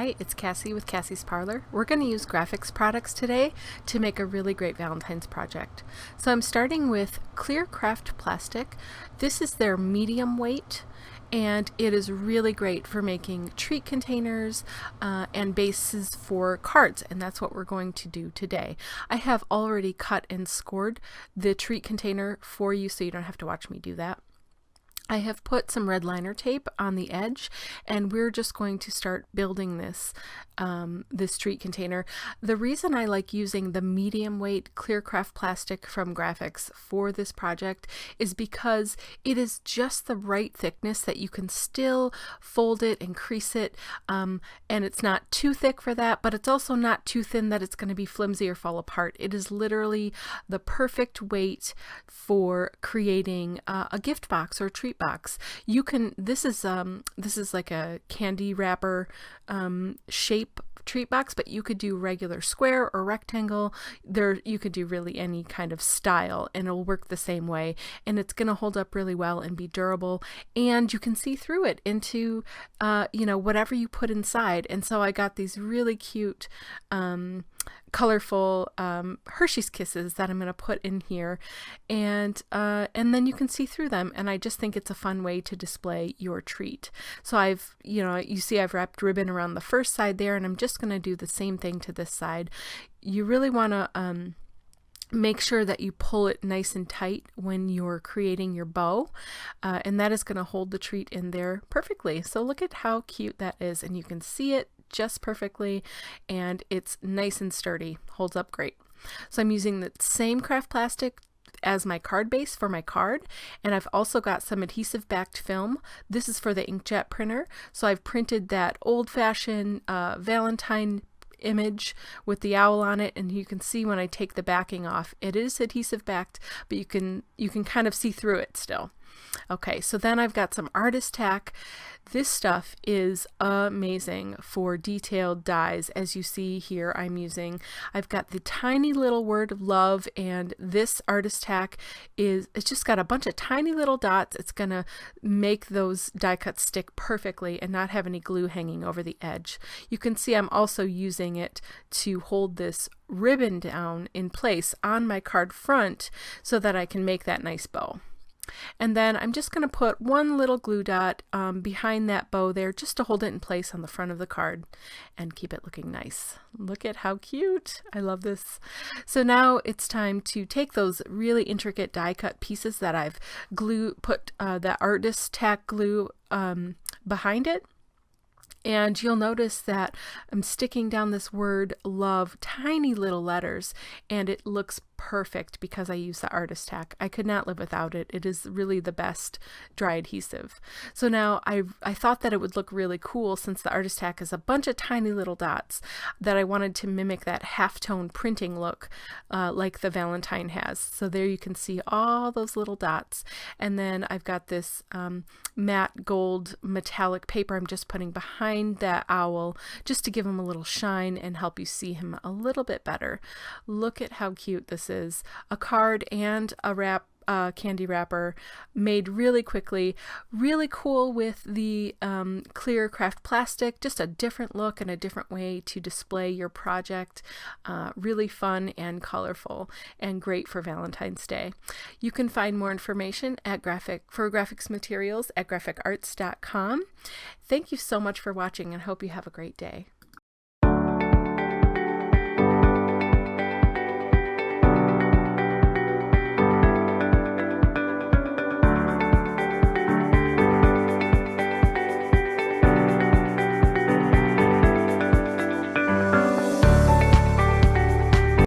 Hi, it's Cassie with Cassie's Parlor. We're going to use Grafix Products today to make a really great Valentine's project. So I'm starting with clear craft plastic. This is their medium weight, and it is really great for making treat containers and bases for cards, and that's what we're going to do today. I have already cut and scored the treat container for you, so you don't have to watch me do that. I have put some red liner tape on the edge, and we're just going to start building this this treat container. The reason I like using the medium weight clear craft plastic from Grafix for this project is because it is just the right thickness that you can still fold it and crease it, and it's not too thick for that, but it's also not too thin that it's going to be flimsy or fall apart. It is literally the perfect weight for creating a gift box or a treat box. You can, this is like a candy wrapper shape treat box, but you could do regular square or rectangle. You could do really any kind of style, and it'll work the same way, and it's going to hold up really well and be durable, and you can see through it into whatever you put inside. And so I got these really cute colorful Hershey's Kisses that I'm going to put in here, and then you can see through them, and I just think it's a fun way to display your treat. So you see I've wrapped ribbon around the first side there, and I'm just going to do the same thing to this side. You really want to make sure that you pull it nice and tight when you're creating your bow, and that is going to hold the treat in there perfectly. So look at how cute that is, and you can see it just perfectly, and it's nice and sturdy, holds up great. So I'm using the same craft plastic as my card base for my card, and I've also got some adhesive backed film. This is for the inkjet printer, so I've printed that old-fashioned Valentine image with the owl on it, and you can see when I take the backing off, it is adhesive backed, but you can kind of see through it still. Okay, so then I've got some artist tack. This stuff is amazing for detailed dies. As you see here, I've got the tiny little word love, and this artist tack it's just got a bunch of tiny little dots. It's gonna make those die cuts stick perfectly and not have any glue hanging over the edge. You can see I'm also using it to hold this ribbon down in place on my card front so that I can make that nice bow. And then I'm just going to put one little glue dot behind that bow there, just to hold it in place on the front of the card and keep it looking nice. Look at how cute. I love this. So now it's time to take those really intricate die cut pieces that I've put the artist tack glue behind it. And you'll notice that I'm sticking down this word love, tiny little letters, and it looks perfect because I use the artist tack. I could not live without it. It is really the best dry adhesive. So now I thought that it would look really cool, since the artist tack is a bunch of tiny little dots, that I wanted to mimic that halftone printing look like the Valentine has. So there you can see all those little dots. And then I've got this matte gold metallic paper I'm just putting behind that owl, just to give him a little shine and help you see him a little bit better. Look at how cute this is. A card and a candy wrapper made really quickly, really cool with the clear craft plastic, just a different look and a different way to display your project. Really fun and colorful, and great for Valentine's Day. You can find more information for graphics materials at graphicarts.com. Thank you so much for watching, and hope you have a great day.